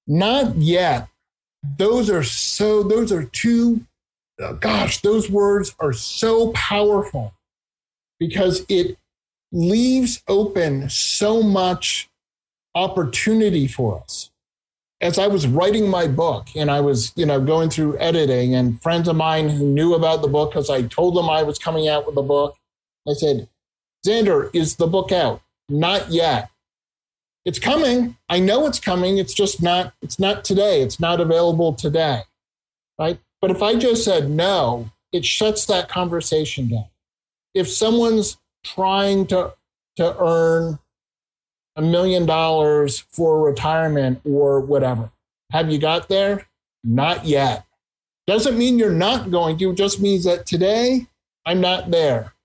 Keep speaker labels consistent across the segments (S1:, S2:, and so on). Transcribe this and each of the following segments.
S1: Not yet. Those are two, those words are so powerful because it leaves open so much opportunity for us. As I was writing my book and I was, going through editing, and friends of mine who knew about the book, because I told them I was coming out with a book, I said, Zander, is the book out? Not yet. It's coming. I know it's coming. It's not today. It's not available today. Right? But if I just said no, it shuts that conversation down. If someone's trying to earn $1 million for retirement or whatever, have you got there? Not yet. Doesn't mean you're not going to. It just means that today I'm not there.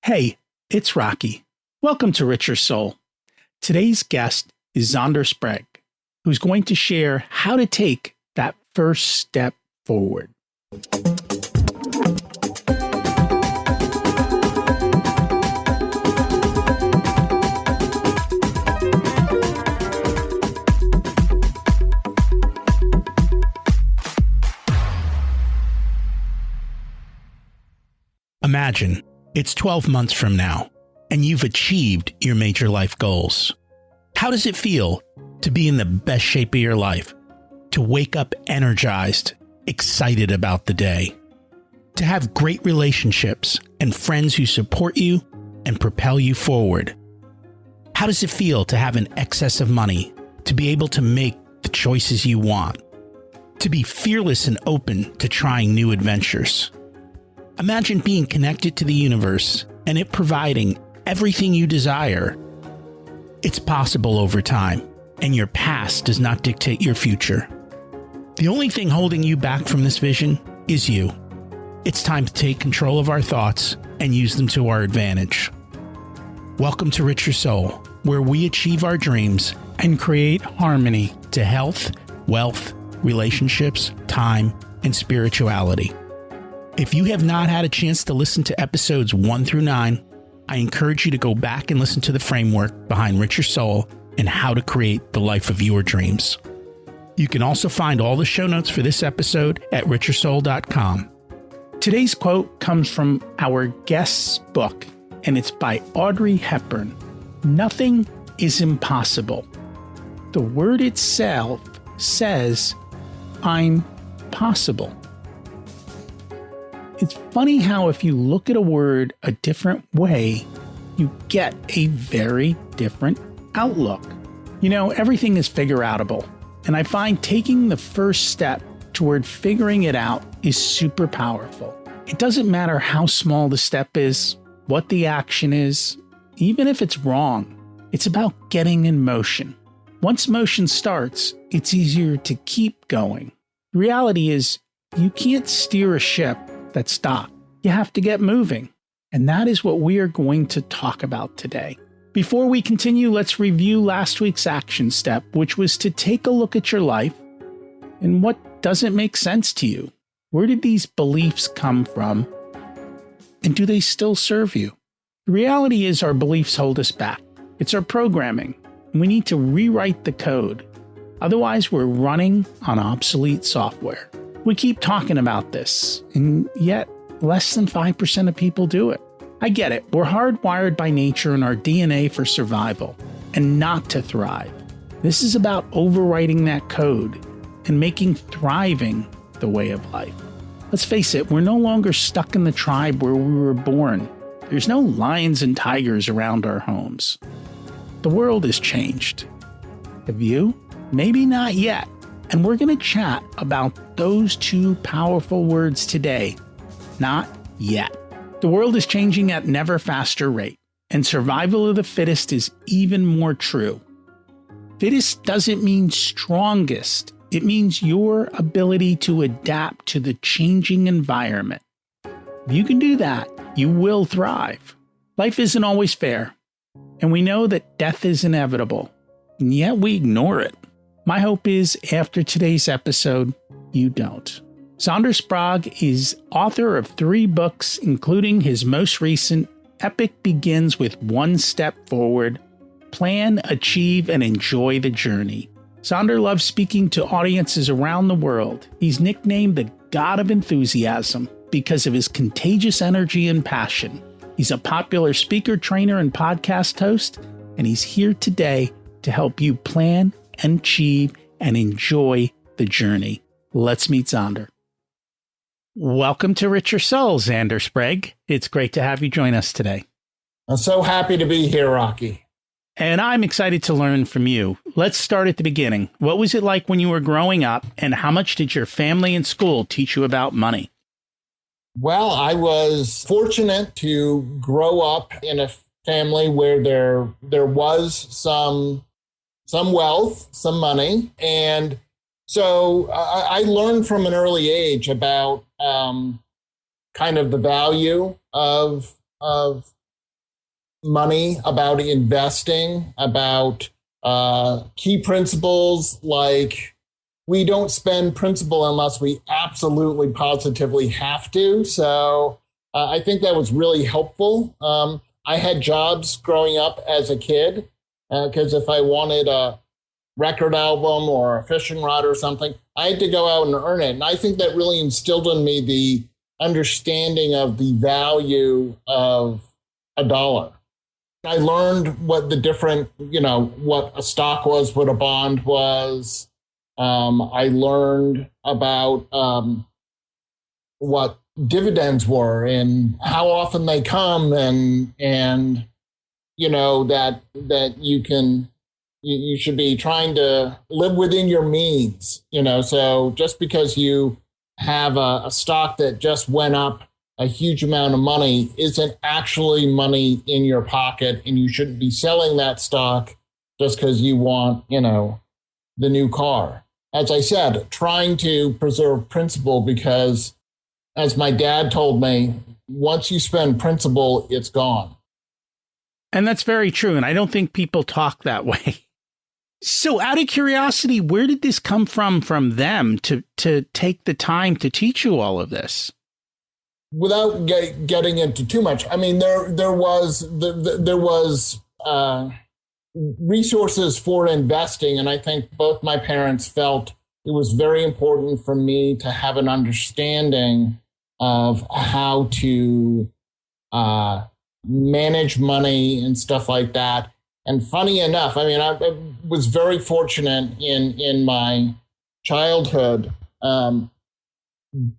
S2: Hey, it's Rocky. Welcome to Richer Soul. Today's guest is Zander Sprague, who's going to share how to take that first step forward. Imagine it's 12 months from now, and you've achieved your major life goals. How does it feel to be in the best shape of your life? To wake up energized, excited about the day? To have great relationships and friends who support you and propel you forward? How does it feel to have an excess of money, to be able to make the choices you want? To be fearless and open to trying new adventures? Imagine being connected to the universe and it providing everything you desire. It's possible over time, and your past does not dictate your future. The only thing holding you back from this vision is you. It's time to take control of our thoughts and use them to our advantage. Welcome to Richer Soul, where we achieve our dreams and create harmony to health, wealth, relationships, time, and spirituality. If you have not had a chance to listen to episodes 1 through 9, I encourage you to go back and listen to the framework behind Richer Soul and how to create the life of your dreams. You can also find all the show notes for this episode at richersoul.com. Today's quote comes from our guest's book, and it's by Audrey Hepburn. Nothing is impossible. The word itself says, I'm possible. It's funny how if you look at a word a different way, you get a very different outlook. Everything is figure-outable, and I find taking the first step toward figuring it out is super powerful. It doesn't matter how small the step is, what the action is, even if it's wrong. It's about getting in motion. Once motion starts, it's easier to keep going. The reality is, you can't steer a ship that's stopped. You have to get moving. And that is what we are going to talk about today. Before we continue, let's review last week's action step, which was to take a look at your life and what doesn't make sense to you. Where did these beliefs come from? And do they still serve you? The reality is our beliefs hold us back. It's our programming. And we need to rewrite the code. Otherwise, we're running on obsolete software. We keep talking about this, and yet less than 5% of people do it. I get it. We're hardwired by nature in our DNA for survival and not to thrive. This is about overwriting that code and making thriving the way of life. Let's face it, we're no longer stuck in the tribe where we were born. There's no lions and tigers around our homes. The world has changed. Have you? Maybe not yet. And we're going to chat about those two powerful words today. Not yet. The world is changing at an ever faster rate, and survival of the fittest is even more true. Fittest doesn't mean strongest. It means your ability to adapt to the changing environment. If you can do that, you will thrive. Life isn't always fair, and we know that death is inevitable, and yet we ignore it. My hope is after today's episode, you don't. Zander Sprague is author of 3 books, including his most recent, Epic Begins with One Step Forward, Plan, Achieve, and Enjoy the Journey. Zander loves speaking to audiences around the world. He's nicknamed the God of Enthusiasm because of his contagious energy and passion. He's a popular speaker, trainer, and podcast host, and he's here today to help you plan and achieve and enjoy the journey. Let's meet Zander. Welcome to Richer Soul, Zander Sprague. It's great to have you join us today.
S1: I'm so happy to be here, Rocky.
S2: And I'm excited to learn from you. Let's start at the beginning. What was it like when you were growing up, and how much did your family and school teach you about money?
S1: Well, I was fortunate to grow up in a family where there was some wealth, some money. And so I learned from an early age about kind of the value of money, about investing, about key principles like we don't spend principal unless we absolutely positively have to. So I think that was really helpful. I had jobs growing up as a kid because if I wanted a record album or a fishing rod or something, I had to go out and earn it. And I think that really instilled in me the understanding of the value of a dollar. I learned what the different, what a stock was, what a bond was. I learned about what dividends were and how often they come, and that you should be trying to live within your means. So just because you have a stock that just went up a huge amount of money isn't actually money in your pocket, and you shouldn't be selling that stock just because you want, the new car. As I said, trying to preserve principal because, as my dad told me, once you spend principal, it's gone.
S2: And that's very true. And I don't think people talk that way. So out of curiosity, where did this come from them to take the time to teach you all of this?
S1: Without getting into too much, I mean, there was resources for investing, and I think both my parents felt it was very important for me to have an understanding of how to manage money and stuff like that. And funny enough, I mean, I was very fortunate in my childhood.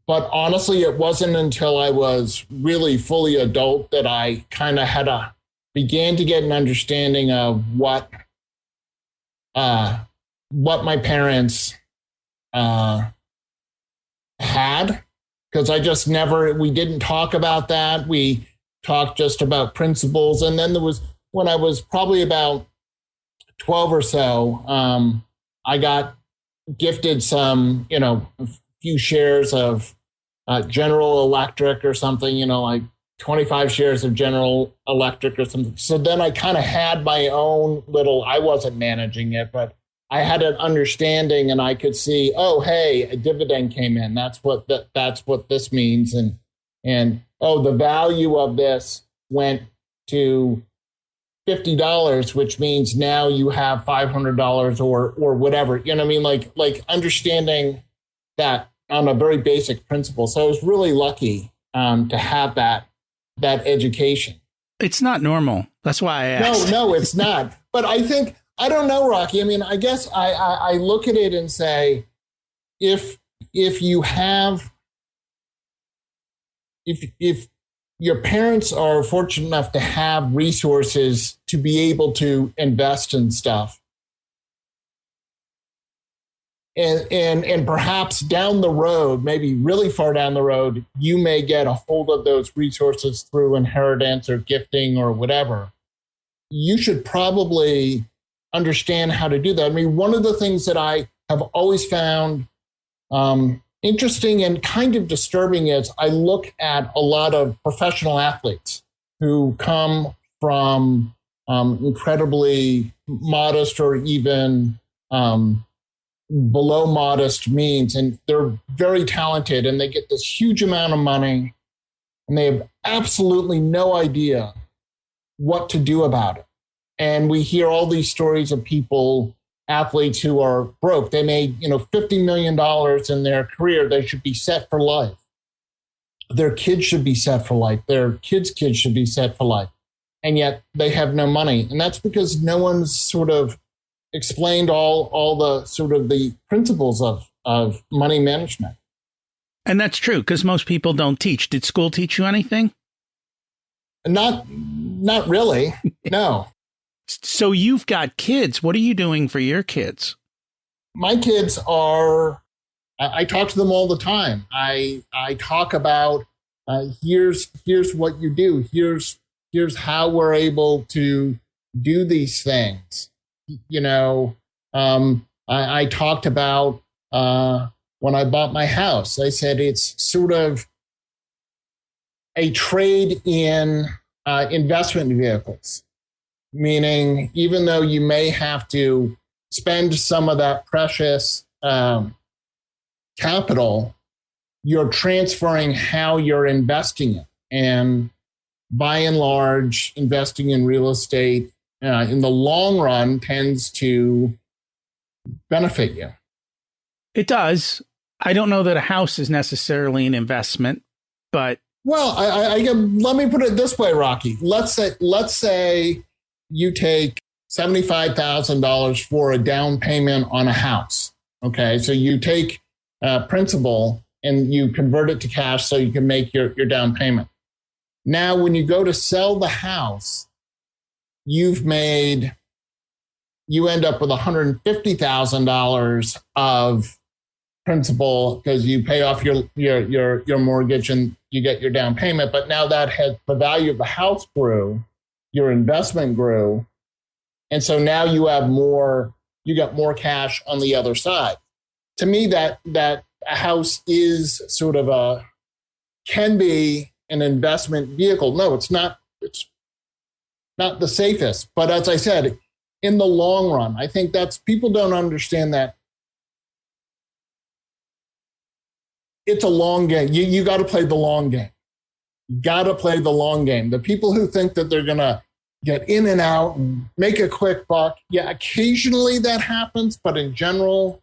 S1: But honestly, it wasn't until I was really fully adult that I kind of began to get an understanding of what my parents had, because we didn't talk about that. We talked just about principles. And then when I was probably about 12 or so, I got gifted some, few shares of General Electric or something, like 25 shares of General Electric or something. So then I kind of had my own I wasn't managing it, but I had an understanding, and I could see, oh, hey, a dividend came in. That's what this means. And oh, the value of this went to $50, which means now you have $500 or whatever. You know what I mean? Like understanding that on a very basic principle. So I was really lucky to have that education.
S2: It's not normal. That's why I asked.
S1: No, it's not. But I think, I don't know, Rocky. I mean, I guess I look at it and say, if your parents are fortunate enough to have resources to be able to invest in stuff, and perhaps down the road, maybe really far down the road, you may get a hold of those resources through inheritance or gifting or whatever. You should probably understand how to do that. I mean, one of the things that I have always found interesting and kind of disturbing is I look at a lot of professional athletes who come from incredibly modest or even below modest means, and they're very talented, and they get this huge amount of money, and they have absolutely no idea what to do about it. And we hear all these stories of people athletes who are broke. They made, $50 million in their career. They should be set for life. Their kids should be set for life. Their kids' kids should be set for life. And yet they have no money. And that's because no one's sort of explained all the sort of the principles of money management.
S2: And that's true, because most people don't teach. Did school teach you anything?
S1: Not really. No.
S2: So you've got kids. What are you doing for your kids?
S1: My kids I talk to them all the time. I talk about, here's what you do. Here's how we're able to do these things. I talked about, when I bought my house, I said it's sort of a trade in investment vehicles. Meaning, even though you may have to spend some of that precious capital, you're transferring how you're investing it. And by and large, investing in real estate in the long run tends to benefit you. It
S2: does. I don't know that a house is necessarily an investment, but...
S1: Well, let me put it this way, Rocky. Let's say you take $75,000 for a down payment on a house. Okay, so you take principal and you convert it to cash so you can make your down payment. Now, when you go to sell the house, you end up with $150,000 of principal because you pay off your mortgage and you get your down payment. But now the value of the house grew. Your investment grew. And so now you got more cash on the other side. To me, that a house is sort of can be an investment vehicle. No, it's not the safest. But as I said, in the long run, I think people don't understand that it's a long game. You got to play the long game. Got to play the long game. The people who think that they're going to get in and out and make a quick buck, yeah, occasionally that happens, but in general,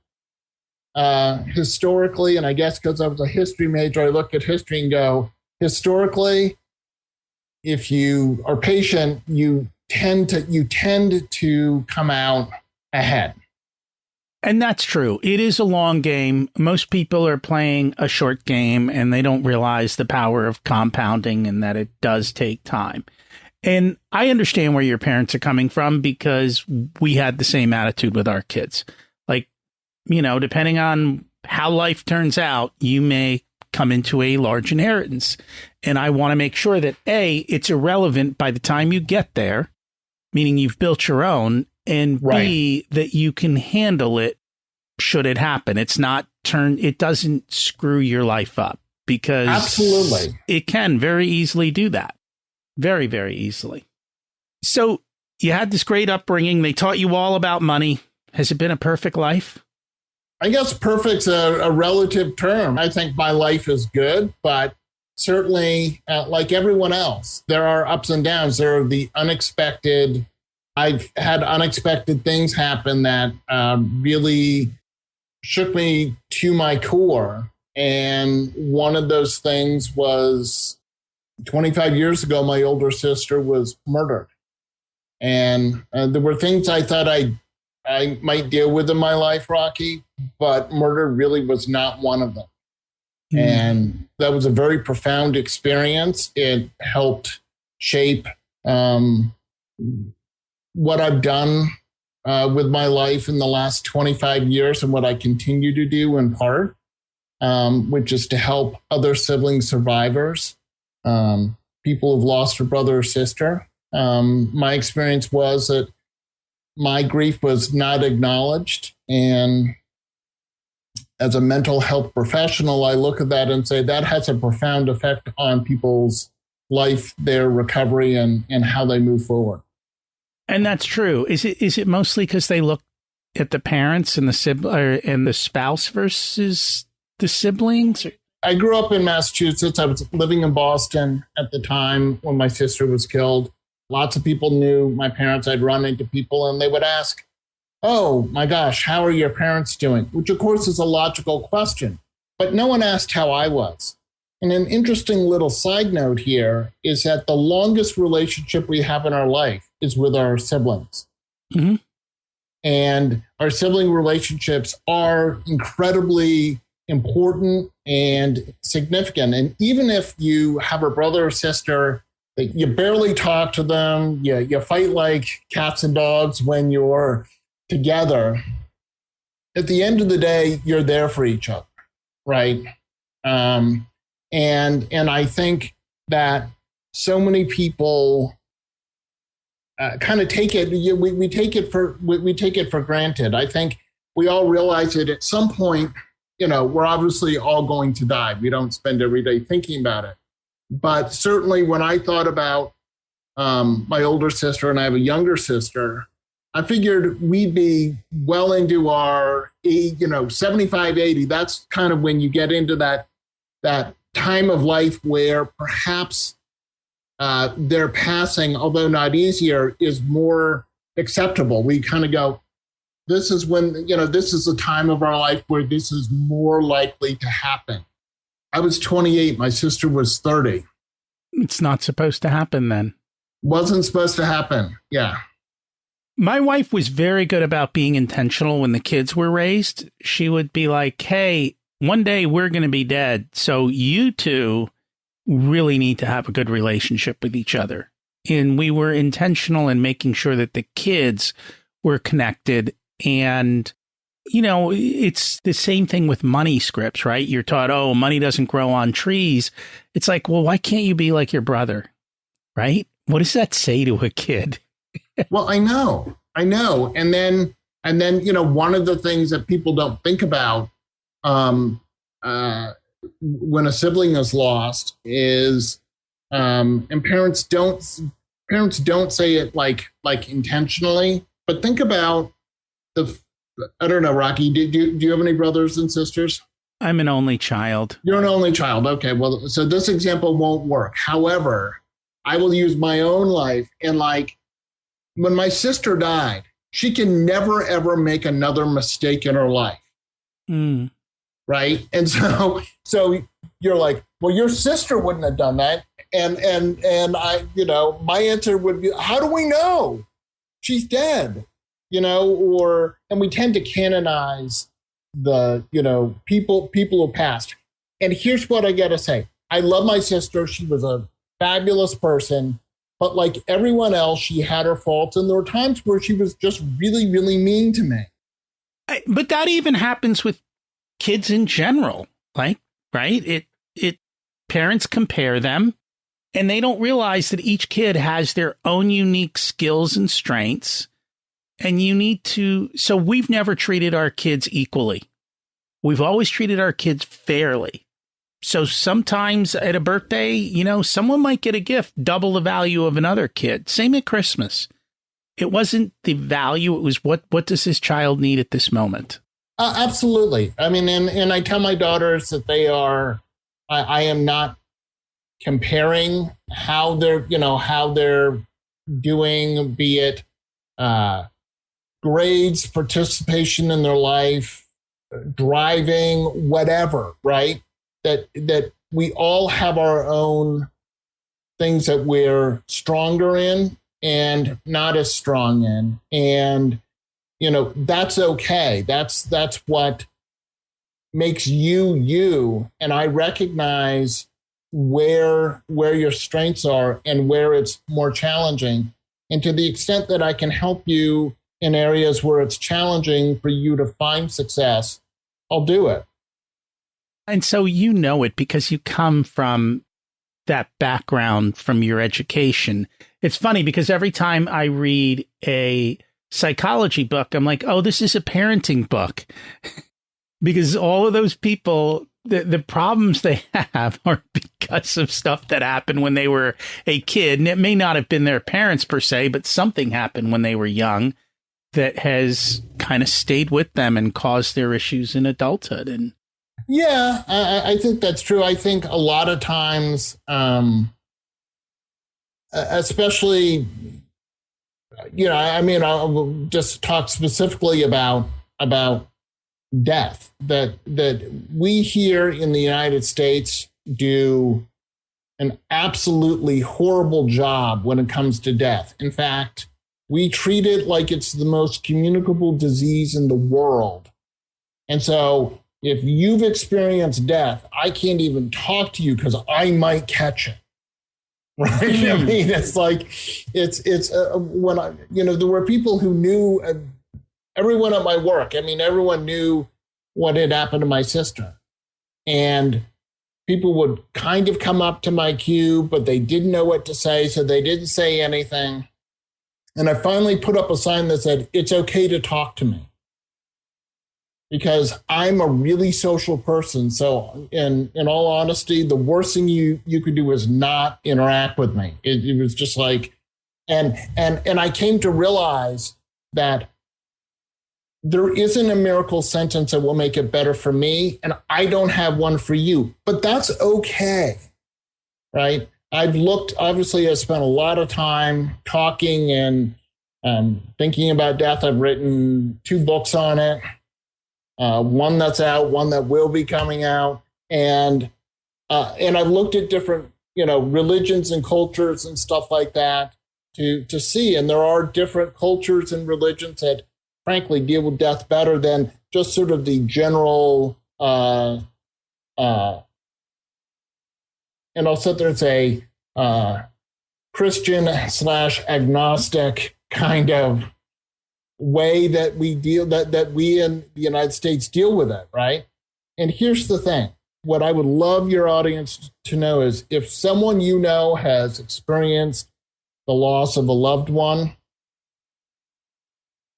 S1: historically, and I guess because I was a history major, I look at history and go, historically, if you are patient, you tend to come out ahead.
S2: And that's true. It is a long game. Most people are playing a short game and they don't realize the power of compounding and that it does take time. And I understand where your parents are coming from because we had the same attitude with our kids. Like, depending on how life turns out, you may come into a large inheritance. And I want to make sure that A, it's irrelevant by the time you get there, meaning you've built your own, and right. B, that you can handle it should it happen. It doesn't screw your life up because
S1: absolutely
S2: it can very easily do that. Very, very easily. So you had this great upbringing. They taught you all about money. Has it been a perfect life?
S1: I guess perfect's a relative term. I think my life is good, but certainly like everyone else, there are ups and downs. There are the unexpected. I've had unexpected things happen that really shook me to my core. And one of those things was 25 years ago, my older sister was murdered. And there were things I thought I might deal with in my life, Rocky, but murder really was not one of them. Mm. And that was a very profound experience. It helped shape what I've done with my life in the last 25 years and what I continue to do in part, which is to help other sibling survivors, people who've lost a brother or sister. My experience was that my grief was not acknowledged. And as a mental health professional, I look at that and say that has a profound effect on people's life, their recovery, and how they move forward.
S2: And that's true. Is it mostly because they look at the parents and the spouse versus the siblings?
S1: I grew up in Massachusetts. I was living in Boston at the time when my sister was killed. Lots of people knew my parents. I'd run into people and they would ask, oh my gosh, how are your parents doing? Which, of course, is a logical question. But no one asked how I was. And an interesting little side note here is that the longest relationship we have in our life is with our siblings.
S2: Mm-hmm.
S1: And our sibling relationships are incredibly important and significant. And even if you have a brother or sister that you barely talk to them, you fight like cats and dogs when you're together, at the end of the day, you're there for each other, right? And I think that so many people kind of take it. We take it for granted. I think we all realize that at some point, we're obviously all going to die. We don't spend every day thinking about it. But certainly, when I thought about my older sister and I have a younger sister, I figured we'd be well into our 75, 80. That's kind of when you get into that time of life where perhaps their passing, although not easier, is more acceptable. We kind of go, this is when, this is the time of our life where this is more likely to happen. I was 28. My sister was 30.
S2: It's not supposed to happen then.
S1: Wasn't supposed to happen. Yeah.
S2: My wife was very good about being intentional when the kids were raised. She would be like, hey, one day we're going to be dead. So you two really need to have a good relationship with each other. And we were intentional in making sure that the kids were connected. And, it's the same thing with money scripts, right? You're taught, oh, money doesn't grow on trees. It's like, well, why can't you be like your brother? Right? What does that say to a kid?
S1: Well, I know. And then, one of the things that people don't think about when a sibling is lost is, and parents don't say it like intentionally, but think about I don't know, Rocky, do you have any brothers and sisters?
S2: I'm an only child.
S1: You're an only child. Okay. Well, so this example won't work. However, I will use my own life. And when my sister died, she can never, ever make another mistake in her life.
S2: Mm.
S1: Right. And so you're like, well, your sister wouldn't have done that. And I, my answer would be, how do we know? She's dead, and we tend to canonize the, people who passed. And here's what I got to say. I love my sister. She was a fabulous person. But like everyone else, she had her faults. And there were times where she was just really, really mean to me.
S2: But that even happens with kids in general, right? It parents compare them and they don't realize that each kid has their own unique skills and strengths. And so we've never treated our kids equally. We've always treated our kids fairly. So sometimes at a birthday, someone might get a gift double the value of another kid. Same at Christmas. It wasn't the value. It was what does this child need at this moment?
S1: Absolutely. I mean, and I tell my daughters that I am not comparing how they're doing, be it grades, participation in their life, driving, whatever, right? That we all have our own things that we're stronger in and not as strong in. And, that's okay. That's what makes you. And I recognize where your strengths are and where it's more challenging. And to the extent that I can help you in areas where it's challenging for you to find success, I'll do it.
S2: And so it because you come from that background from your education. It's funny because every time I read a psychology book, I'm like, oh, this is a parenting book. Because all of those people, the problems they have are because of stuff that happened when they were a kid. And it may not have been their parents per se, but something happened when they were young that has kind of stayed with them and caused their issues in adulthood. And
S1: yeah, I think that's true. I think a lot of times, especially I mean, I'll just talk specifically about death. That we here in the United States do an absolutely horrible job when it comes to death. In fact, we treat it like it's the most communicable disease in the world. And so if you've experienced death, I can't even talk to you because I might catch it. Right? I mean, it's like, when there were people who knew, everyone at my work, I mean, everyone knew what had happened to my sister. And people would kind of come up to my cube, but they didn't know what to say, so they didn't say anything. And I finally put up a sign that said, "It's okay to talk to me." Because I'm a really social person. So in all honesty, the worst thing you could do is not interact with me. It was just like, and I came to realize that there isn't a miracle sentence that will make it better for me, and I don't have one for you, but that's okay, right? Obviously, I spent a lot of time talking and thinking about death. I've written 2 books on it, one that's out, one that will be coming out, and I've looked at different, religions and cultures and stuff like that to see, and there are different cultures and religions that frankly deal with death better than just sort of the general and I'll sit there and say Christian / agnostic kind of way that we deal that we in the United States deal with it, right? And here's the thing. What I would love your audience to know is if someone has experienced the loss of a loved one,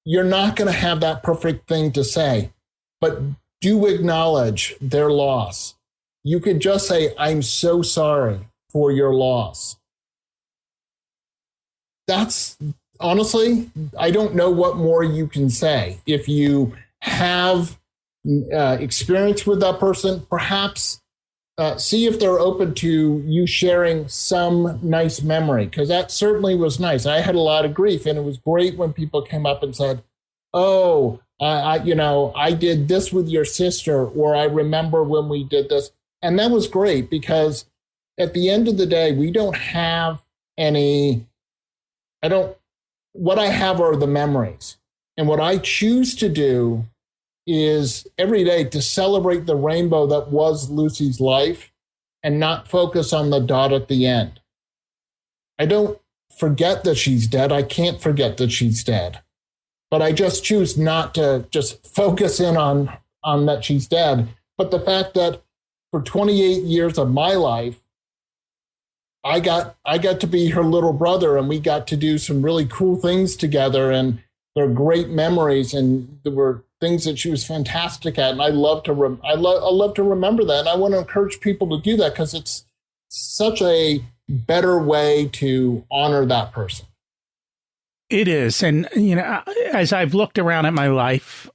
S1: you're not going to have that perfect thing to say, but do acknowledge their loss. You could just say, "I'm so sorry for your loss." That's honestly, I don't know what more you can say. If you have experience with that person, perhaps see if they're open to you sharing some nice memory, because that certainly was nice. I had a lot of grief, and it was great when people came up and said, "Oh, I did this with your sister," or "I remember when we did this." And that was great, because at the end of the day, we don't have any, what I have are the memories. And what I choose to do is every day to celebrate the rainbow that was Lucy's life and not focus on the dot at the end. I don't forget that she's dead. I can't forget that she's dead. But I just choose not to just focus in on that she's dead. But the fact that for 28 years of my life, I got to be her little brother, and we got to do some really cool things together, and they're great memories, and there were things that she was fantastic at, and I love to remember that, and I want to encourage people to do that because it's such a better way to honor that person.
S2: It is, and as I've looked around at my life,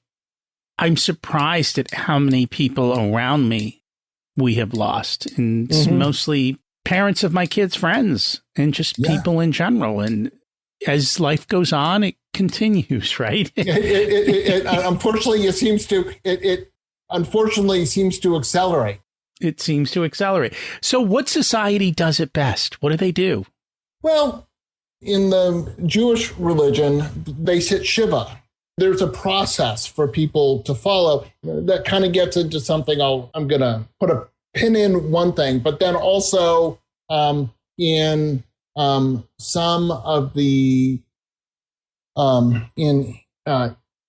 S2: I'm surprised at how many people around me we have lost, and mostly parents of my kids' friends, and just people in general. And as life goes on, it continues, right?
S1: Unfortunately, it unfortunately seems to accelerate.
S2: It seems to accelerate. So what society does it best? What do they do? Well,
S1: in the Jewish religion, they sit Shiva. There's a process for people to follow that kind of gets into something I'm going to put a pin in one thing, but then also in some of the in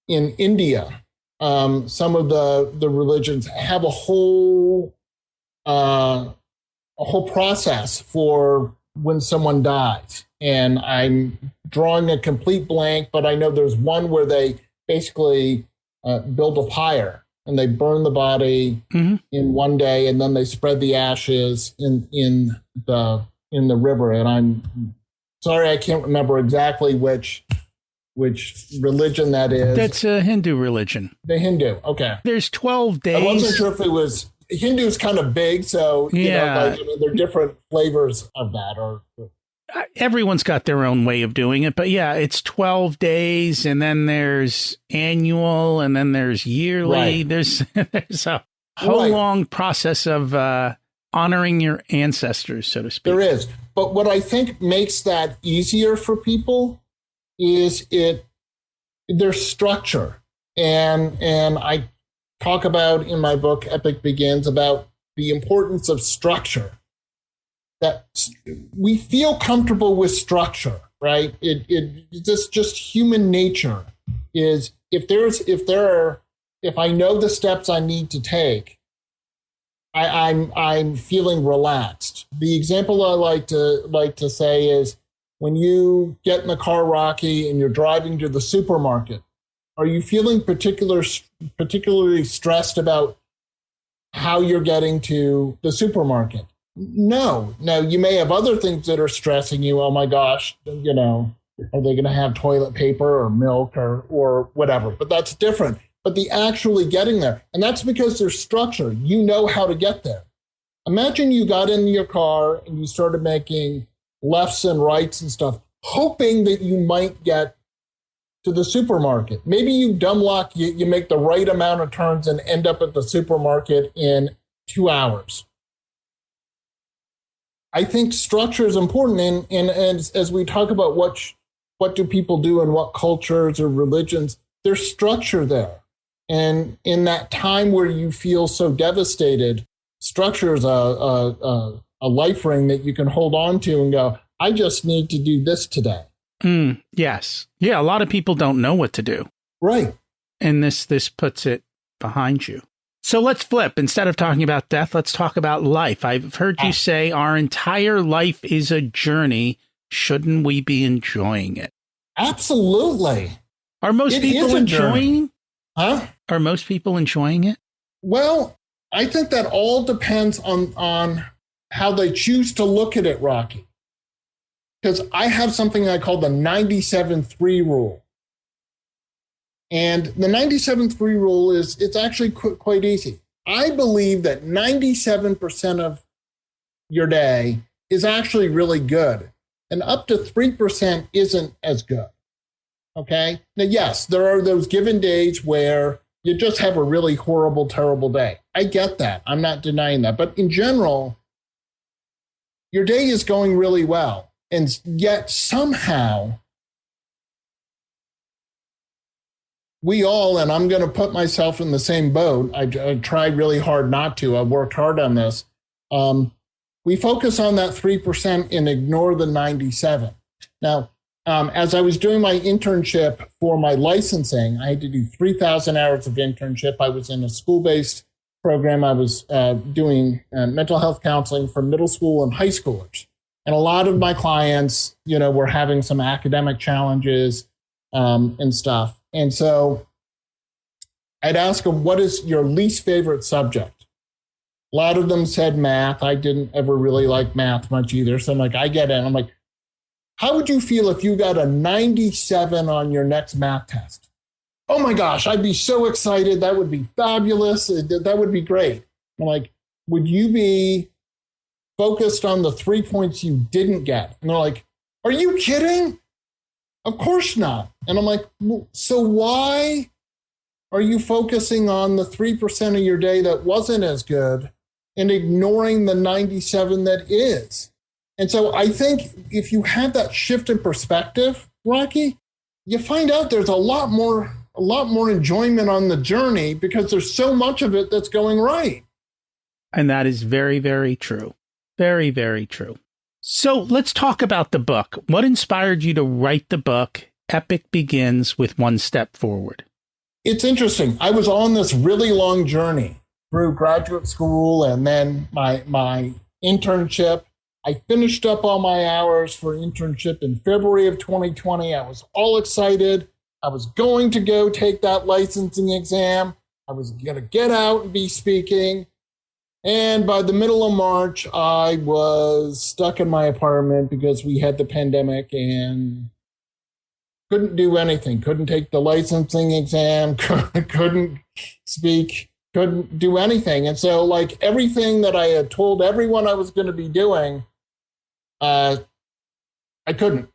S1: India, some of the religions have a whole process for when someone dies. And I'm drawing a complete blank, but I know there's one where they basically build a pyre and they burn the body in one day, and then they spread the ashes in the river. And I'm sorry, I can't remember exactly which religion that is.
S2: That's a Hindu religion.
S1: The Hindu, okay.
S2: There's 12 days.
S1: I wasn't sure if it was. Hindu's kind of big, so there are different flavors of that.
S2: everyone's got their own way of doing it, but yeah, it's 12 days and then there's annual and then there's yearly.
S1: Right.
S2: There's a whole long process of honoring your ancestors, so to speak.
S1: There is. But what I think makes that easier for people is there's structure. And I talk about in my book, Epic Begins, about the importance of structure. That we feel comfortable with structure, right? It's just human nature is if I know the steps I need to take, I'm feeling relaxed. The example I like to say is when you get in the car, Rocky, and you're driving to the supermarket, are you feeling particularly stressed about how you're getting to the supermarket? No. Now, you may have other things that are stressing you. Oh my gosh, are they going to have toilet paper or milk or whatever? But that's different. But the actually getting there, and that's because there's structure. You know how to get there. Imagine you got in your car and you started making lefts and rights and stuff, hoping that you might get to the supermarket. Maybe you dumb luck, you make the right amount of turns and end up at the supermarket in 2 hours. I think structure is important. And as we talk about what do people do in what cultures or religions, there's structure there. And in that time where you feel so devastated, structure is a life ring that you can hold on to and go, I just need to do this today.
S2: Yes. Yeah, a lot of people don't know what to do.
S1: Right.
S2: And this puts it behind you. So let's flip. Instead of talking about death, let's talk about life. I've heard you say our entire life is a journey. Shouldn't we be enjoying it?
S1: Absolutely.
S2: Are most people enjoying?
S1: Huh?
S2: Are most people enjoying it?
S1: Well, I think that all depends on how they choose to look at it, Rocky. Because I have something I call the 97-3 rule. And the 97-3 rule it's actually quite easy. I believe that 97% of your day is actually really good. And up to 3% isn't as good. Okay? Now, yes, there are those given days where you just have a really horrible, terrible day. I get that. I'm not denying that. But in general, your day is going really well. And yet somehow we all, and I'm going to put myself in the same boat. I tried really hard not to. I've worked hard on this. We focus on that 3% and ignore the 97. Now, as I was doing my internship for my licensing, I had to do 3,000 hours of internship. I was in a school-based program. I was doing mental health counseling for middle school and high schoolers. And a lot of my clients, were having some academic challenges and stuff. And so I'd ask them, what is your least favorite subject? A lot of them said math. I didn't ever really like math much either. So I'm like, I get it. I'm like, how would you feel if you got a 97 on your next math test? Oh my gosh, I'd be so excited. That would be fabulous. That would be great. I'm like, would you be focused on the 3 points you didn't get? And they're like, are you kidding? Of course not. And I'm like, so why are you focusing on the 3% of your day that wasn't as good and ignoring the 97 that is? And so I think if you have that shift in perspective, Rocky, you find out there's a lot more enjoyment on the journey because there's so much of it that's going right.
S2: And that is very, very true. Very, very true. So let's talk about the book. What inspired you to write the book, Epic Begins with One Step Forward?
S1: It's interesting. I was on this really long journey through graduate school and then my internship. I finished up all my hours for internship in February of 2020. I was all excited. I was going to go take that licensing exam. I was going to get out and be speaking. And by the middle of March, I was stuck in my apartment because we had the pandemic and couldn't do anything. Couldn't take the licensing exam, couldn't speak, couldn't do anything. And so like everything that I had told everyone I was going to be doing I couldn't.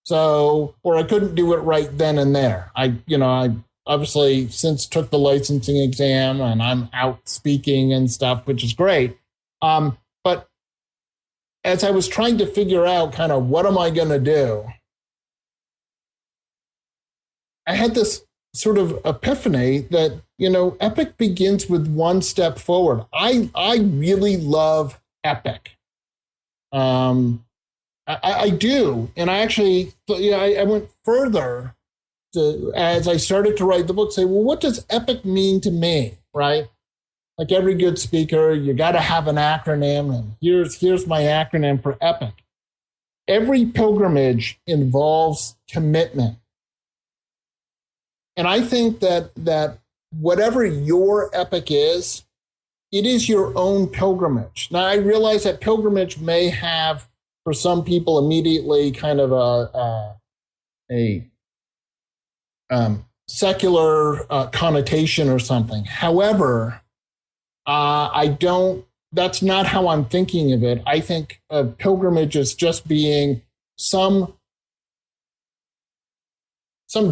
S1: So, or I couldn't do it right then and there. I obviously since took the licensing exam and I'm out speaking and stuff, which is great. But as I was trying to figure out kind of what am I going to do, I had this sort of epiphany that, epic begins with one step forward. I really love epic. I do. And I actually, I went further as I started to write the book, say, well, what does epic mean to me, right? Like every good speaker, you got to have an acronym. And here's my acronym for epic. Every pilgrimage involves commitment. And I think that whatever your epic is, it is your own pilgrimage. Now, I realize that pilgrimage may have, for some people, immediately kind of a secular connotation or something. However, that's not how I'm thinking of it. I think of pilgrimage as just being some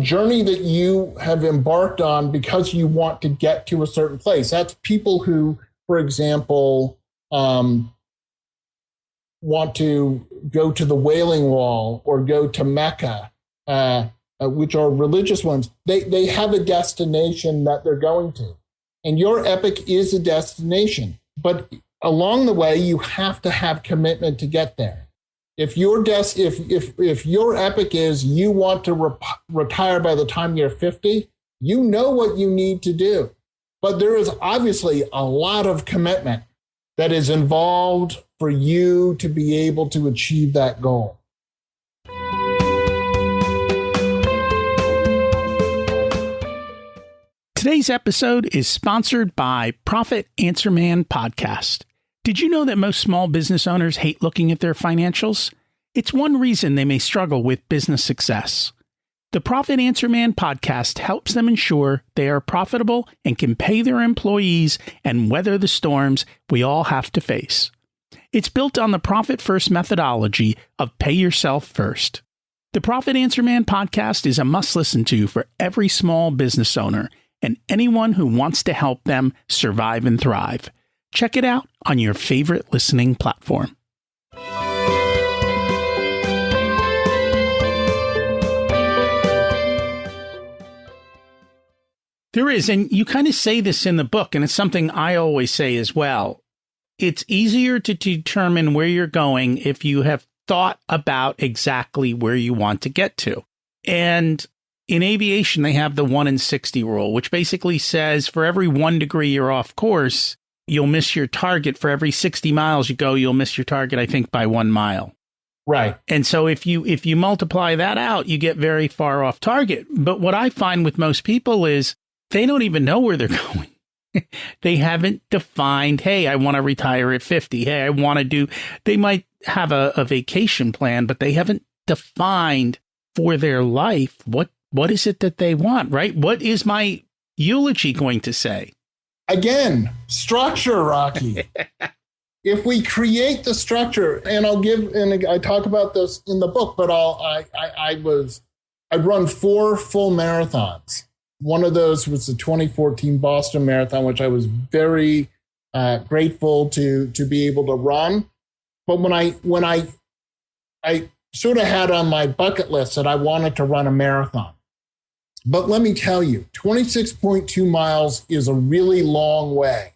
S1: journey that you have embarked on because you want to get to a certain place. That's people who, for example, want to go to the Wailing Wall or go to Mecca, which are religious ones. They have a destination that they're going to. And your epic is a destination. But along the way, you have to have commitment to get there. If your epic is you want to retire by the time you're 50, you know what you need to do. But there is obviously a lot of commitment that is involved for you to be able to achieve that goal.
S2: Today's episode is sponsored by Profit Answer Man Podcast. Did you know that most small business owners hate looking at their financials? It's one reason they may struggle with business success. The Profit Answer Man podcast helps them ensure they are profitable and can pay their employees and weather the storms we all have to face. It's built on the Profit First methodology of pay yourself first. The Profit Answer Man podcast is a must listen to for every small business owner and anyone who wants to help them survive and thrive. Check it out on your favorite listening platform. There is, and you kind of say this in the book, and it's something I always say as well. It's easier to determine where you're going if you have thought about exactly where you want to get to. And in aviation, they have the 1 in 60 rule, which basically says for every 1 degree you're off course, you'll miss your target. For every 60 miles you go, you'll miss your target, I think, by 1 mile.
S1: Right.
S2: And so if you multiply that out, you get very far off target. But what I find with most people is they don't even know where they're going. They haven't defined, hey, I want to retire at 50. Hey, I want to do, they might have a vacation plan, but they haven't defined for their life what is it that they want, right? What is my eulogy going to say? Again,
S1: structure, Rocky. If we create the structure, and I talk about this in the book, but I'd run 4 full marathons. One of those was the 2014 Boston Marathon, which I was very grateful to be able to run. But when I sort of had on my bucket list that I wanted to run a marathon. But let me tell you, 26.2 miles is a really long way.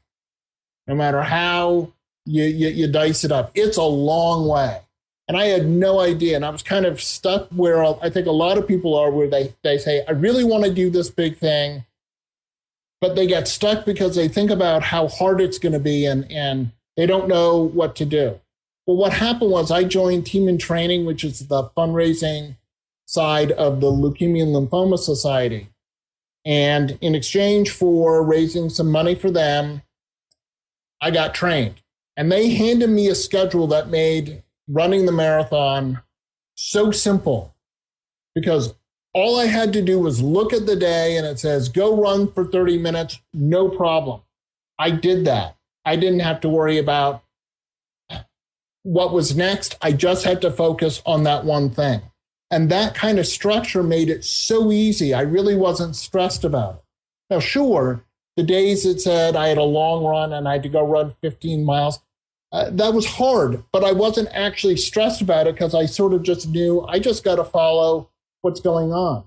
S1: No matter how you dice it up, it's a long way. And I had no idea. And I was kind of stuck where I think a lot of people are, where they say, I really want to do this big thing. But they get stuck because they think about how hard it's going to be and they don't know what to do. Well, what happened was I joined Team in Training, which is the fundraising side of the Leukemia and Lymphoma Society. And in exchange for raising some money for them, I got trained. And they handed me a schedule that made running the marathon so simple, because all I had to do was look at the day and it says, go run for 30 minutes, no problem. I did that. I didn't have to worry about what was next. I just had to focus on that one thing. And that kind of structure made it so easy. I really wasn't stressed about it. Now, sure, the days it said I had a long run and I had to go run 15 miles, that was hard, but I wasn't actually stressed about it because I sort of just knew I just got to follow what's going on.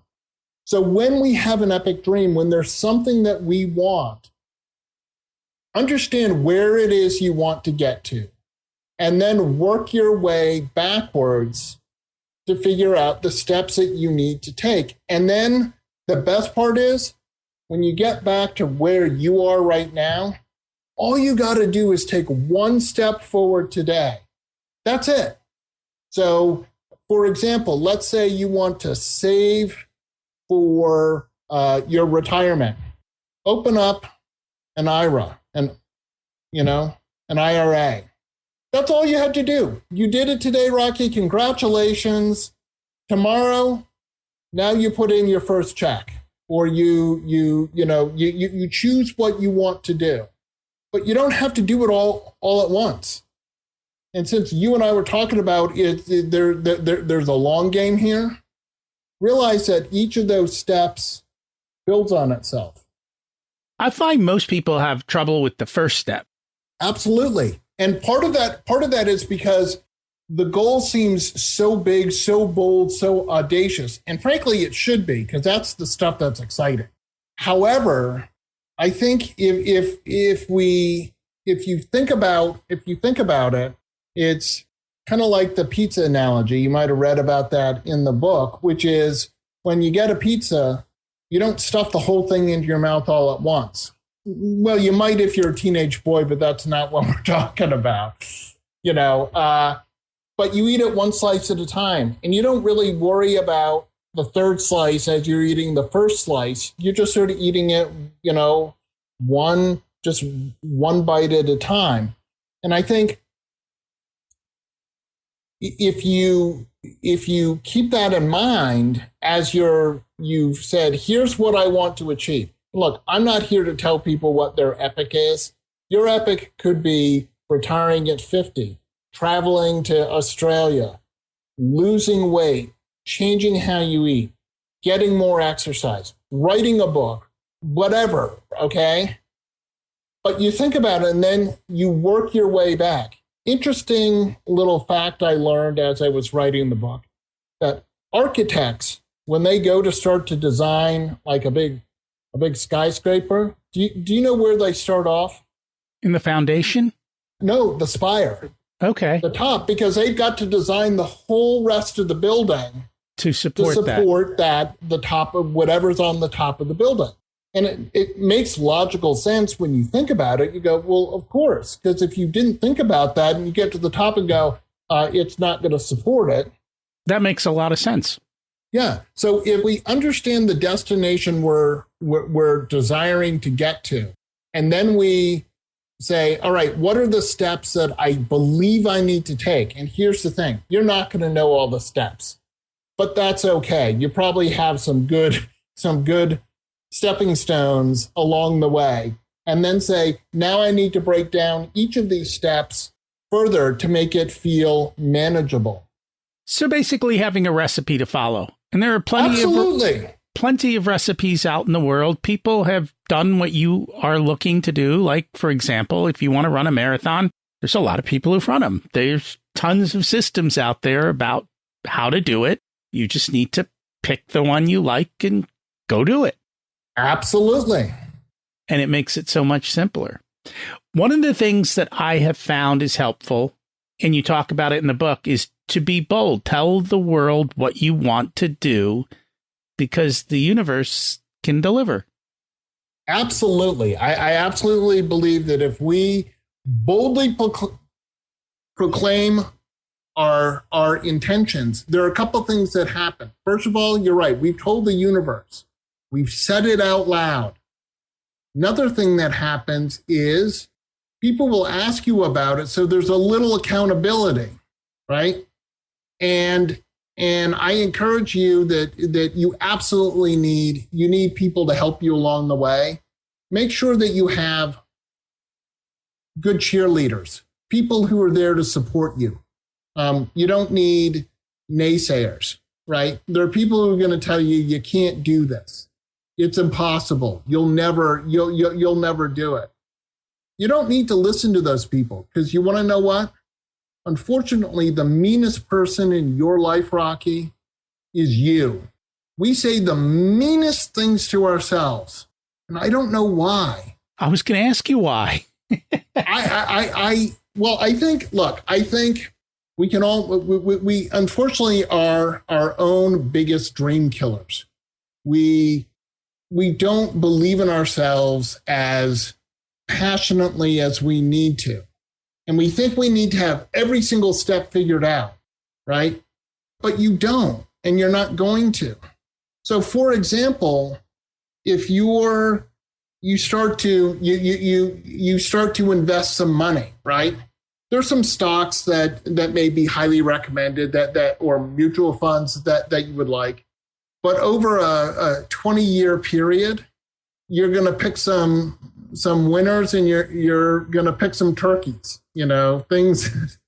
S1: So when we have an epic dream, when there's something that we want, understand where it is you want to get to, and then work your way backwards to figure out the steps that you need to take. And then the best part is when you get back to where you are right now, all you got to do is take one step forward today. That's it. So, for example, let's say you want to save for your retirement. Open up an IRA, an IRA. That's all you had to do. You did it today, Rocky. Congratulations. Tomorrow, now you put in your first check, or you choose what you want to do. But you don't have to do it all at once. And since you and I were talking about it, there's a long game here. Realize that each of those steps builds on itself.
S2: I find most people have trouble with the first step.
S1: Absolutely. And part of that is because the goal seems so big, so bold, so audacious. And frankly, it should be, because that's the stuff that's exciting. However, I think if you think about it, it's kind of like the pizza analogy. You might have read about that in the book, which is when you get a pizza, you don't stuff the whole thing into your mouth all at once. Well, you might if you're a teenage boy, but that's not what we're talking about, but you eat it one slice at a time, and you don't really worry about the third slice as you're eating the first slice. You're just sort of eating it, one bite at a time. And I think if you keep that in mind as you've said, here's what I want to achieve. Look, I'm not here to tell people what their epic is. Your epic could be retiring at 50, traveling to Australia, losing weight, changing how you eat, getting more exercise, writing a book, whatever, okay? But you think about it and then you work your way back. Interesting little fact I learned as I was writing the book, that architects, when they go to start to design like a big skyscraper, do you know where they start off?
S2: In the foundation?
S1: No, the spire.
S2: Okay.
S1: The top, because they've got to design the whole rest of the building
S2: to support
S1: that the top of whatever's on the top of the building. And it makes logical sense when you think about it. You go, well, of course, because if you didn't think about that and you get to the top and go, it's not going to support it.
S2: That makes a lot of sense.
S1: Yeah. So if we understand the destination we're desiring to get to, and then we say, all right, what are the steps that I believe I need to take? And here's the thing, you're not going to know all the steps, but that's okay. You probably have some good stepping stones along the way, and then say, now I need to break down each of these steps further to make it feel manageable.
S2: So basically having a recipe to follow. And there are plenty of recipes out in the world. People have done what you are looking to do. Like, for example, if you want to run a marathon, there's a lot of people who've run them. There's tons of systems out there about how to do it. You just need to pick the one you like and go do it.
S1: Absolutely.
S2: And it makes it so much simpler. One of the things that I have found is helpful, and you talk about it in the book, is to be bold. Tell the world what you want to do, because the universe can deliver.
S1: Absolutely. I absolutely believe that if we boldly proclaim our intentions, there are a couple things that happen. First of all, you're right. We've told the universe. We've said it out loud. Another thing that happens is people will ask you about it, so there's a little accountability, right? And I encourage you that you absolutely need people to help you along the way. Make sure that you have good cheerleaders, people who are there to support you. You don't need naysayers, right? There are people who are going to tell you you can't do this. It's impossible. You'll never do it. You don't need to listen to those people, because you want to know what? Unfortunately, the meanest person in your life, Rocky, is you. We say the meanest things to ourselves, and I don't know why.
S2: I was going to ask you why.
S1: I think we can all, we unfortunately are our own biggest dream killers. We don't believe in ourselves as passionately as we need to. And we think we need to have every single step figured out, right? But you don't, and you're not going to. So for example, if you start to invest some money, right? There's some stocks that may be highly recommended that or mutual funds that you would like. But over a 20-year period, you're going to pick some winners, and you're going to pick some turkeys, things.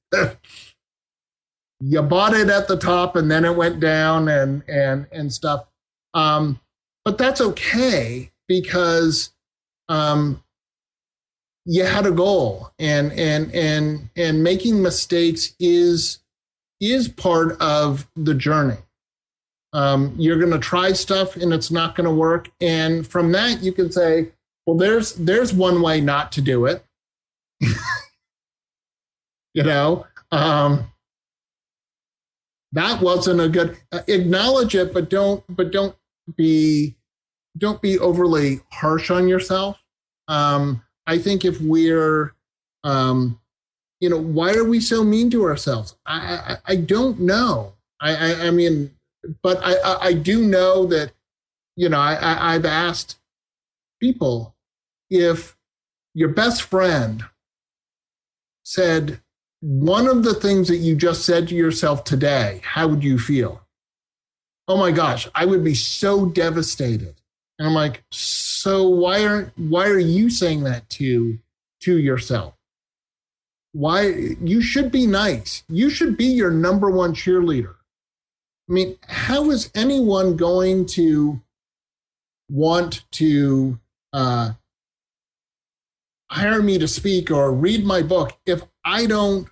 S1: You bought it at the top and then it went down and stuff. But that's okay, because you had a goal, and making mistakes is part of the journey. You're going to try stuff and it's not going to work. And from that, you can say, well, there's one way not to do it. That wasn't a good, acknowledge it, but don't be overly harsh on yourself. I think if we're, why are we so mean to ourselves? I don't know. I mean, but I do know that, I've asked people, if your best friend said one of the things that you just said to yourself today, how would you feel? Oh my gosh, I would be so devastated. And I'm like, so why are you saying that to yourself? Why? You should be nice. You should be your number one cheerleader. I mean, how is anyone going to want to hire me to speak or read my book if I don't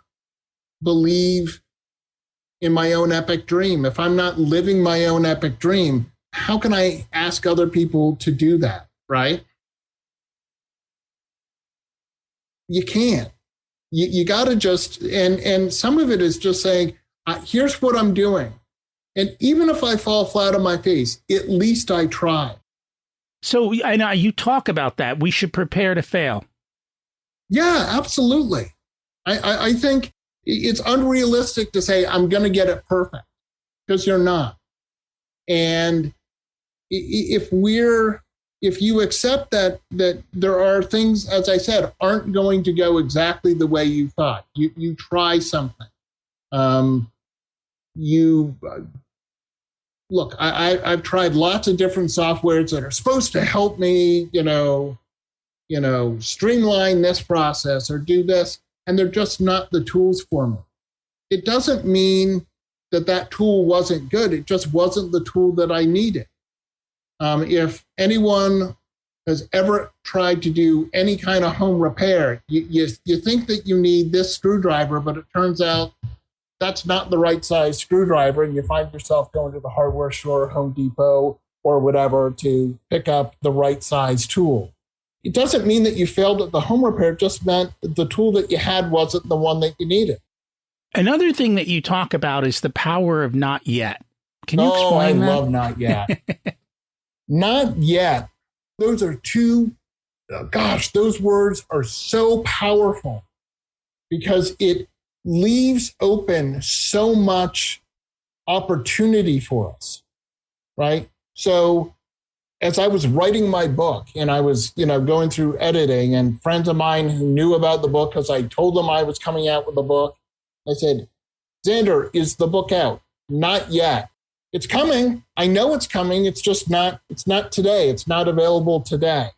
S1: believe in my own epic dream? If I'm not living my own epic dream, how can I ask other people to do that, right? You can't. You got to just, and some of it is just saying, here's what I'm doing. And even if I fall flat on my face, at least I tried.
S2: So I know you talk about that. We should prepare to fail.
S1: Yeah, absolutely. I think it's unrealistic to say I'm going to get it perfect, because you're not. And if you accept that there are things, as I said, aren't going to go exactly the way you thought, you try something. Look, I've tried lots of different softwares that are supposed to help me, streamline this process or do this, and they're just not the tools for me. It doesn't mean that tool wasn't good. It just wasn't the tool that I needed. If anyone has ever tried to do any kind of home repair, you think that you need this screwdriver, but it turns out that's not the right size screwdriver, and you find yourself going to the hardware store, Home Depot, or whatever to pick up the right size tool. It doesn't mean that you failed at the home repair. It just meant the tool that you had wasn't the one that you needed.
S2: Another thing that you talk about is the power of not yet. Can you explain that?
S1: I love not yet. Not yet. Those are those words are so powerful, because it leaves open so much opportunity for us, right? So as I was writing my book and I was, going through editing, and friends of mine who knew about the book, because I told them I was coming out with the book, I said, Zander, is the book out? Not yet. It's coming. I know it's coming. It's just not today. It's not available today,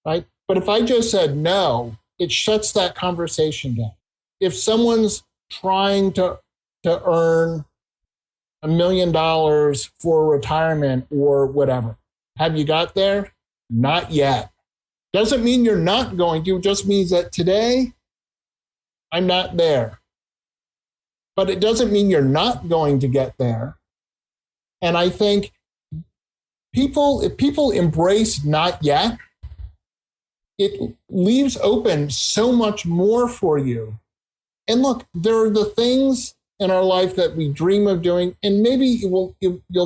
S1: right? But if I just said no, it shuts that conversation down. If someone's trying to to earn $1 million for retirement or whatever. Have you got there? Not yet. Doesn't mean you're not going to. It just means that today I'm not there. But it doesn't mean you're not going to get there. And I think if people embrace not yet, it leaves open so much more for you. And look, there are the things in our life that we dream of doing, and maybe you'll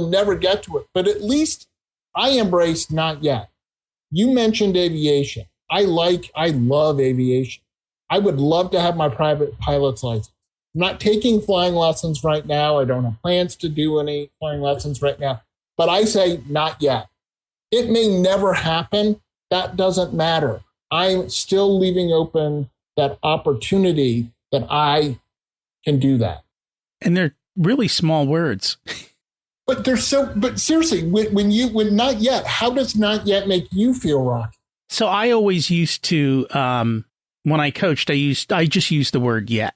S1: never get to it, but at least I embrace not yet. You mentioned aviation. I love aviation. I would love to have my private pilot's license. I'm not taking flying lessons right now. I don't have plans to do any flying lessons right now, but I say not yet. It may never happen. That doesn't matter. I'm still leaving open that opportunity that I can do that.
S2: And they're really small words.
S1: But seriously, when not yet, how does not yet make you feel, Rocky?
S2: So I always used to, when I coached, I just used the word yet.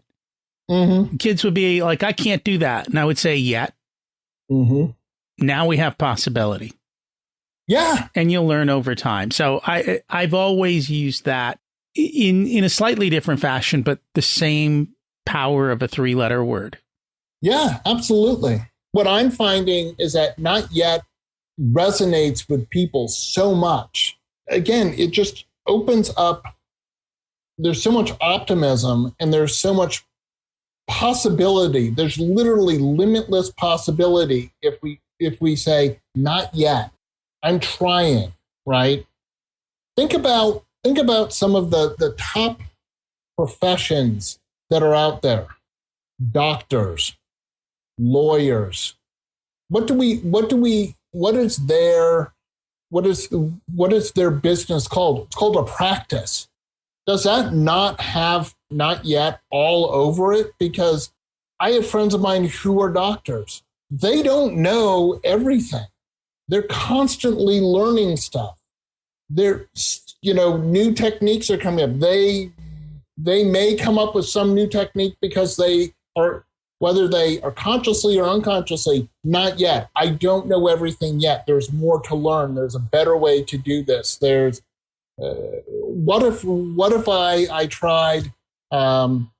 S2: Mm-hmm. Kids would be like, I can't do that. And I would say yet. Mm-hmm. Now we have possibility.
S1: Yeah.
S2: And you'll learn over time. So I've always used that in a slightly different fashion, but the same power of a 3-letter word.
S1: Yeah, absolutely. What I'm finding is that not yet resonates with people so much. Again, it just opens up. There's so much optimism and there's so much possibility. There's literally limitless possibility if we say not yet. I'm trying, right? Think about some of the top professions that are out there. Doctors, lawyers. What is their business called? It's called a practice. Does that not have not yet all over it? Because I have friends of mine who are doctors. They don't know everything. They're constantly learning stuff. New techniques are coming up. They may come up with some new technique because they are, whether they are consciously or unconsciously, not yet. I don't know everything yet. There's more to learn. There's a better way to do this. There's what if I tried? I'm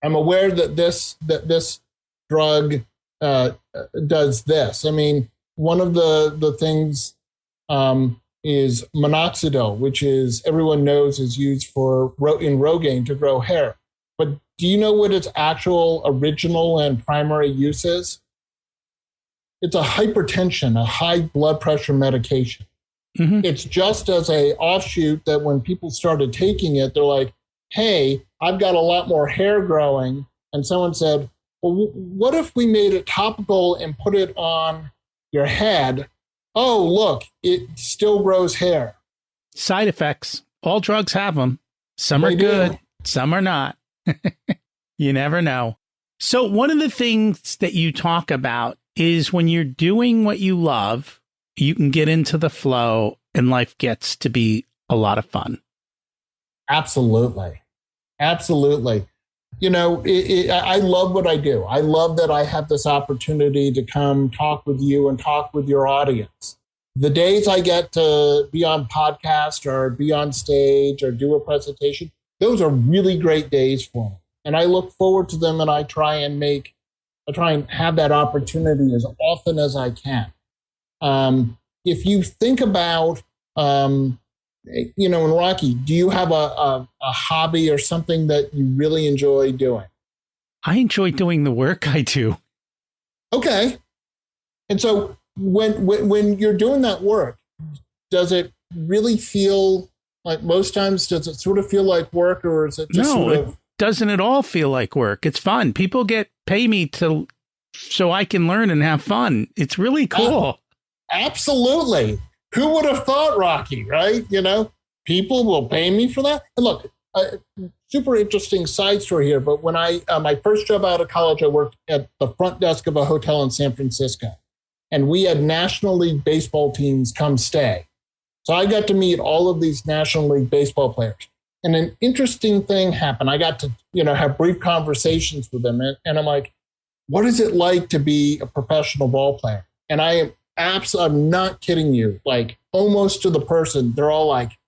S1: aware that this drug does this. I mean, one of the things is minoxidil, which is everyone knows is used in Rogaine to grow hair. But do you know what its actual original and primary use is? It's a hypertension, a high blood pressure medication. Mm-hmm. It's just as a offshoot that when people started taking it, they're like, hey, I've got a lot more hair growing. And someone said, well, what if we made it topical and put it on your head? Oh, look, it still grows hair.
S2: Side effects. All drugs have them. Some are good, some are not. You never know. So one of the things that you talk about is when you're doing what you love, you can get into the flow and life gets to be a lot of fun.
S1: Absolutely. Absolutely. I love what I do. I love that I have this opportunity to come talk with you and talk with your audience. The days I get to be on podcast or be on stage or do a presentation, those are really great days for me. And I look forward to them, and I try and have that opportunity as often as I can. If you think about, and Rocky, do you have a hobby or something that you really enjoy doing?
S2: I enjoy doing the work I do.
S1: Okay. And so when you're doing that work, does it really feel like, most times, does it sort of feel like work, or is it just
S2: it doesn't at all feel like work. It's fun. People pay me so I can learn and have fun. It's really cool.
S1: Absolutely. Who would have thought, Rocky, right? People will pay me for that. And look, super interesting side story here. But when my first job out of college, I worked at the front desk of a hotel in San Francisco. And we had National League baseball teams come stay. So I got to meet all of these National League baseball players. And an interesting thing happened. I got to, have brief conversations with them. And I'm like, what is it like to be a professional ball player? And I'm not kidding you, like almost to the person, they're all like,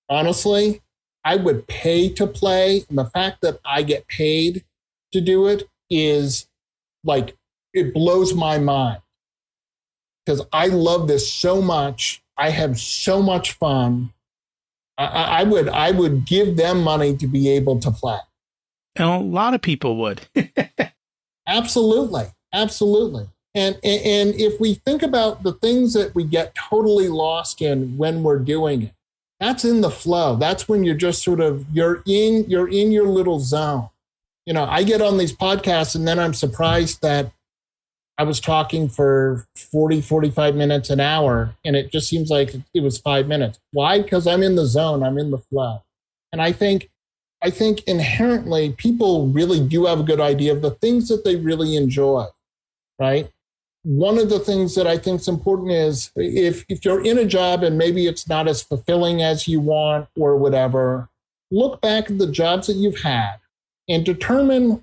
S1: honestly, I would pay to play. And the fact that I get paid to do it is like, it blows my mind because I love this so much. I have so much fun. I would give them money to be able to play.
S2: And a lot of people would.
S1: Absolutely. Absolutely. And if we think about the things that we get totally lost in when we're doing it, that's in the flow. That's when you're just sort of, you're in your little zone. You know, I get on these podcasts and then I'm surprised that I was talking for 40, 45 minutes, an hour, and it just seems like it was 5 minutes. Why? Because I'm in the zone. I'm in the flow. And I think inherently people really do have a good idea of the things that they really enjoy, right? One of the things that I think is important is if you're in a job and maybe it's not as fulfilling as you want or whatever, look back at the jobs that you've had and determine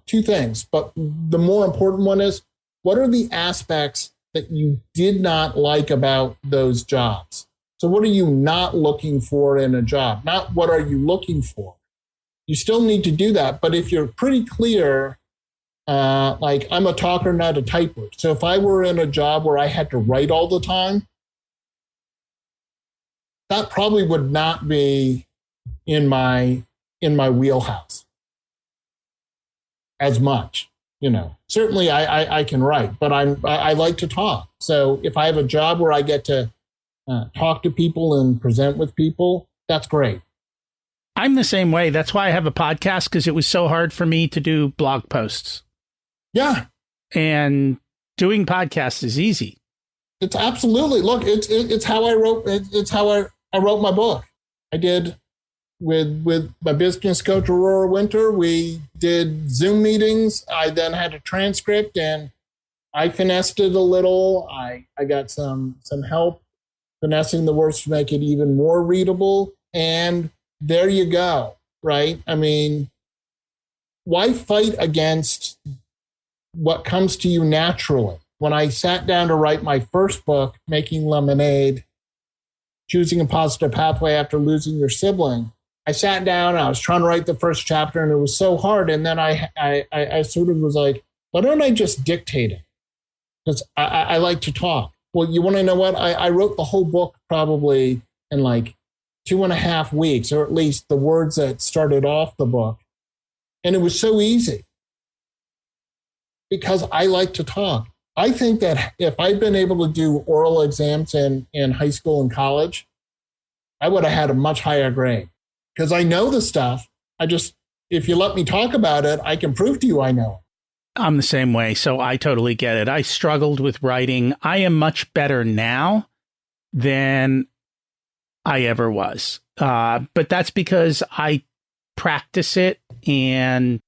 S1: two things. But the more important one is, what are the aspects that you did not like about those jobs? So what are you not looking for in a job? Not what are you looking for? You still need to do that. But if you're pretty clear, like I'm a talker, not a typer. So if I were in a job where I had to write all the time, that probably would not be in my wheelhouse as much. You know, certainly I can write, but I like to talk. So if I have a job where I get to talk to people and present with people, that's great.
S2: I'm the same way. That's why I have a podcast, because it was so hard for me to do blog posts.
S1: Yeah.
S2: And doing podcasts is easy.
S1: It's absolutely, look, it's how I wrote, it's how I wrote my book. I did with my business coach, Aurora Winter. We did Zoom meetings. I then had a transcript and I finessed it a little. I got some help finessing the words to make it even more readable. And there you go, right? I mean, why fight against what comes to you naturally? When I sat down to write my first book, Making Lemonade, Choosing a Positive Pathway After Losing Your Sibling, I sat down and I was trying to write the first chapter and it was so hard. And then I sort of was like, why don't I just dictate it? Because I like to talk. Well, you want to know what? I wrote the whole book probably in like 2.5 weeks, or at least the words that started off the book. And it was so easy because I like to talk. I think that if I'd been able to do oral exams in high school and college, I would have had a much higher grade because I know the stuff. If you let me talk about it, I can prove to you I know it.
S2: I'm the same way, so I totally get it. I struggled with writing. I am much better now than I ever was. But that's because I practice it, and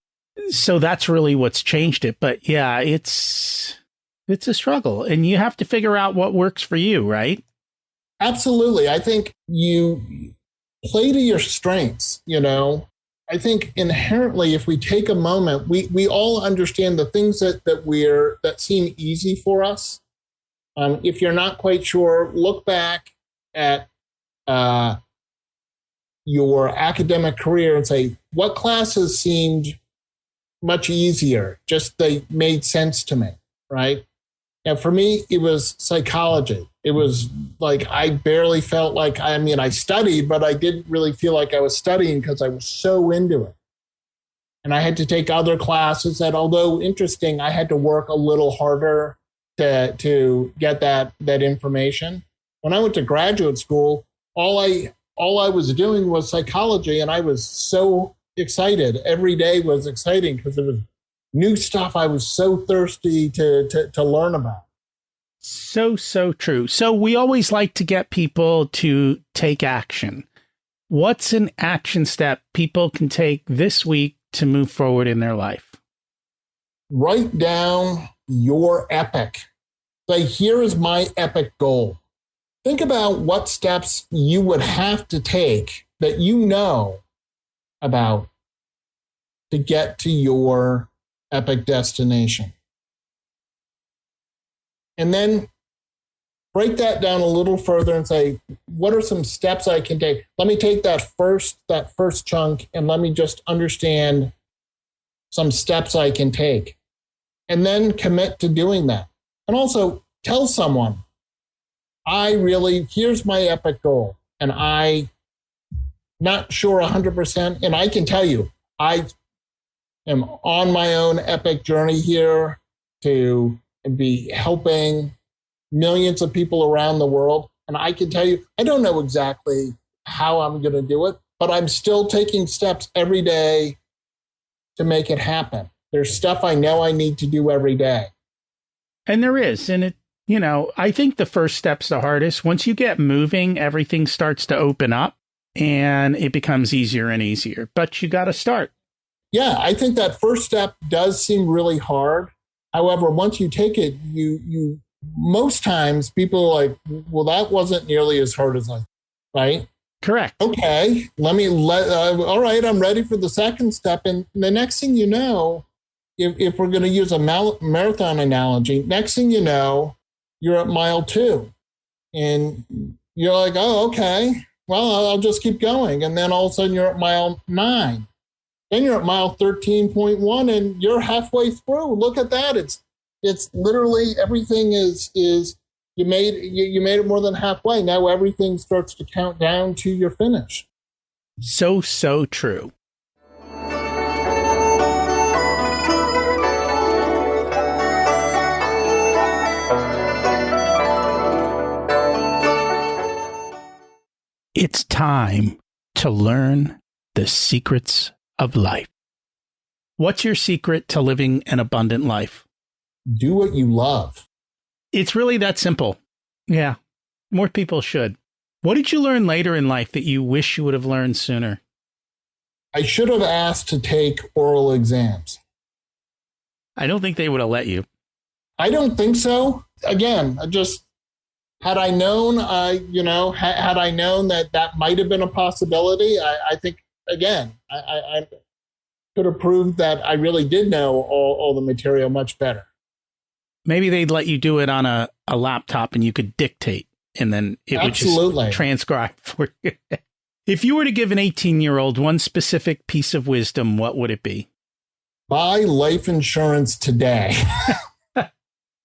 S2: so that's really what's changed it. But yeah, it's a struggle, and you have to figure out what works for you, right?
S1: Absolutely. I think you play to your strengths, you know. I think inherently, if we take a moment, we all understand the things that seem easy for us. If you're not quite sure, look back at your academic career and say, what classes seemed much easier? Just they made sense to me, right? And for me, it was psychology. It was like I barely felt like, I studied, but I didn't really feel like I was studying because I was so into it. And I had to take other classes that, although interesting, I had to work a little harder to get that information. When I went to graduate school, all I was doing was psychology, and I was so excited. Every day was exciting because it was new stuff I was so thirsty to learn about.
S2: So true. So we always like to get people to take action. What's an action step people can take this week to move forward in their life?
S1: Write down your epic. Say, here is my epic goal. Think about what steps you would have to take that you know about to get to your epic destination. And then break that down a little further and say, what are some steps I can take? Let me take that first chunk and let me just understand some steps I can take. And then commit to doing that. And also tell someone, here's my epic goal. And I not sure 100%. And I can tell you, I am on my own epic journey here to be helping millions of people around the world. And I can tell you, I don't know exactly how I'm going to do it, but I'm still taking steps every day to make it happen. There's stuff I know I need to do every day.
S2: And there is. And I think the first step's the hardest. Once you get moving, everything starts to open up and it becomes easier and easier. But you got to start.
S1: Yeah, I think that first step does seem really hard. However, once you take it, you most times people are like, well, that wasn't nearly as hard as right?
S2: Correct.
S1: Okay, all right, I'm ready for the second step. And the next thing you know, if we're going to use a marathon analogy, next thing you know, you're at mile 2. And you're like, oh, okay, well, I'll just keep going. And then all of a sudden you're at mile 9. Then you're at mile 13.1 and you're halfway through. Look at that. It's literally everything is you made it more than halfway. Now everything starts to count down to your finish.
S2: So true. It's time to learn the secrets of life. What's your secret to living an abundant life?
S1: Do what you love.
S2: It's really that simple. Yeah, more people should. What did you learn later in life that you wish you would have learned sooner?
S1: I should have asked to take oral exams.
S2: I don't think they would have let you.
S1: I don't think so. Again, had I known, had I known that might have been a possibility, I think, again, I could have proved that I really did know all the material much better.
S2: Maybe they'd let you do it on a laptop and you could dictate and then it would just transcribe for you. If you were to give an 18-year-old one specific piece of wisdom, what would it be?
S1: Buy life insurance today.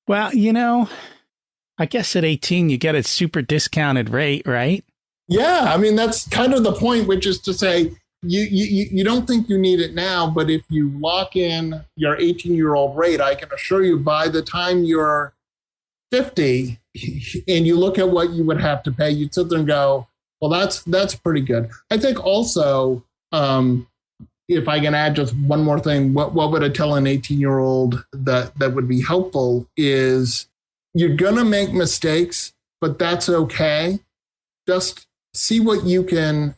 S2: Well, I guess at 18, you get a super discounted rate, right?
S1: Yeah. I mean, that's kind of the point, which is to say, you don't think you need it now, but if you lock in your 18-year-old rate, I can assure you by the time you're 50 and you look at what you would have to pay, you'd sit there and go, well, that's pretty good. I think also, if I can add just one more thing, what would I tell an 18-year-old that would be helpful is you're going to make mistakes, but that's okay. Just see what you can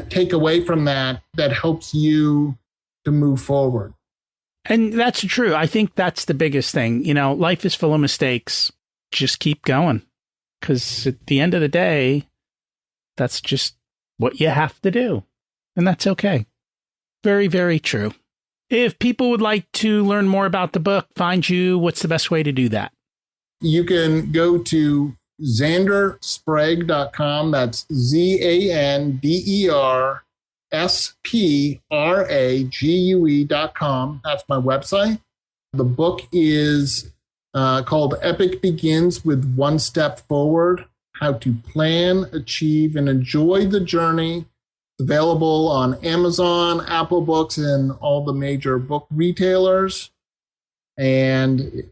S1: take away from that helps you to move forward.
S2: And that's true. I think that's the biggest thing. Life is full of mistakes. Just keep going. Because at the end of the day, that's just what you have to do. And that's okay. Very, very true. If people would like to learn more about the book, find you, what's the best way to do that? You
S1: can go to ZanderSprague.com. That's ZanderSprague.com. That's my website. The book is called Epic Begins with One Step Forward: How to Plan, Achieve, and Enjoy the Journey. It's available on Amazon, Apple Books, and all the major book retailers. And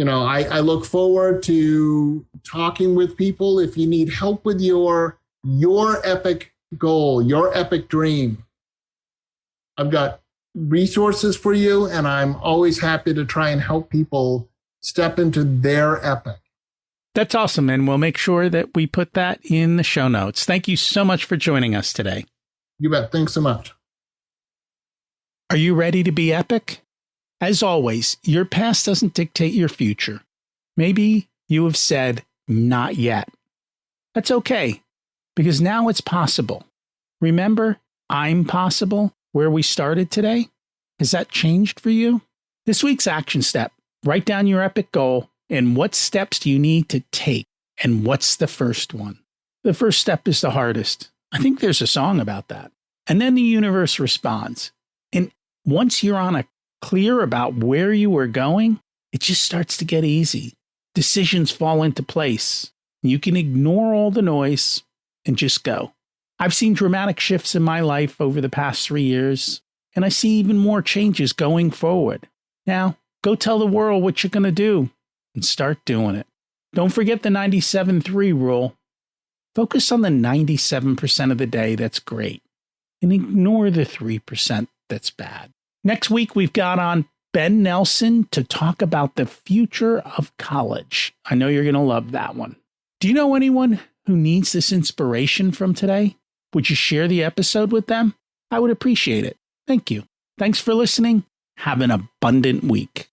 S1: I look forward to talking with people. If you need help with your epic goal, your epic dream, I've got resources for you, and I'm always happy to try and help people step into their epic.
S2: That's awesome, and we'll make sure that we put that in the show notes. Thank you so much for joining us today.
S1: You bet. Thanks so much.
S2: Are you ready to be epic? As always, your past doesn't dictate your future. Maybe you have said, not yet. That's okay, because now it's possible. Remember, I'm possible, where we started today? Has that changed for you? This week's action step: write down your epic goal and what steps do you need to take, and what's the first one. The first step is the hardest. I think there's a song about that. And then the universe responds. And once you're on a clear about where you are going, it just starts to get easy. Decisions fall into place. You can ignore all the noise and just go. I've seen dramatic shifts in my life over the past 3 years, and I see even more changes going forward. Now, go tell the world what you're going to do and start doing it. Don't forget the 97-3 rule. Focus on the 97% of the day that's great and ignore the 3% that's bad. Next week, we've got on Ben Nelson to talk about the future of college. I know you're going to love that one. Do you know anyone who needs this inspiration from today? Would you share the episode with them? I would appreciate it. Thank you. Thanks for listening. Have an abundant week.